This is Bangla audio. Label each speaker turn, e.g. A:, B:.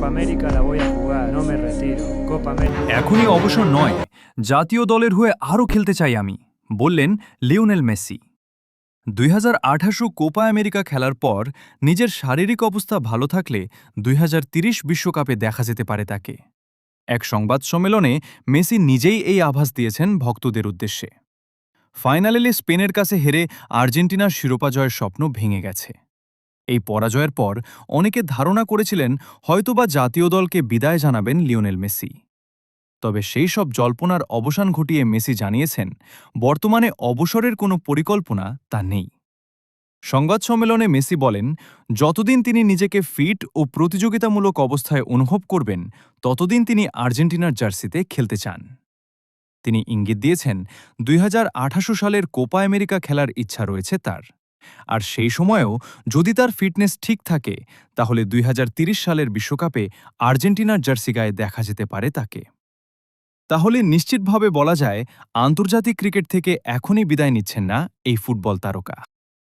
A: Copa América la voy a jugar, no me retiro. Copa América.
B: এখনই অবসর নয়, জাতীয় দলের হয়ে আরও খেলতে চাই আমি, বললেন লিওনেল মেসি। 2028 কোপা আমেরিকা খেলার পর নিজের শারীরিক অবস্থা ভালো থাকলে 2030 বিশ্বকাপে দেখা যেতে পারে তাকে। এক সংবাদ সম্মেলনে মেসি নিজেই এই আভাস দিয়েছেন ভক্তদের উদ্দেশ্যে। ফাইনালে স্পেনের কাছে হেরে আর্জেন্টিনার শিরোপা জয়ের স্বপ্ন ভেঙে গেছে। এই পরাজয়ের পর অনেকে ধারণা করেছিলেন হয়তোবা জাতীয় দলকে বিদায় জানাবেন লিওনেল মেসি। তবে সেই সব জল্পনার অবসান ঘটিয়ে মেসি জানিয়েছেন, বর্তমানে অবসরের কোনো পরিকল্পনা তা নেই। সংবাদ সম্মেলনে মেসি বলেন, যতদিন তিনি নিজেকে ফিট ও প্রতিযোগিতামূলক অবস্থায় অনুভব করবেন, ততদিন তিনি আর্জেন্টিনার জার্সিতে খেলতে চান। তিনি ইঙ্গিত দিয়েছেন, 2028 সালের কোপা আমেরিকা খেলার ইচ্ছা রয়েছে তার। আর সেই সময়েও যদি তার ফিটনেস ঠিক থাকে, তাহলে 2030 সালের বিশ্বকাপে আর্জেন্টিনার জার্সি গায়ে দেখা যেতে পারে তাকে। তাহলে নিশ্চিতভাবে বলা যায়, আন্তর্জাতিক ক্রিকেট থেকে এখনই বিদায় নিচ্ছেন না এই ফুটবল তারকা।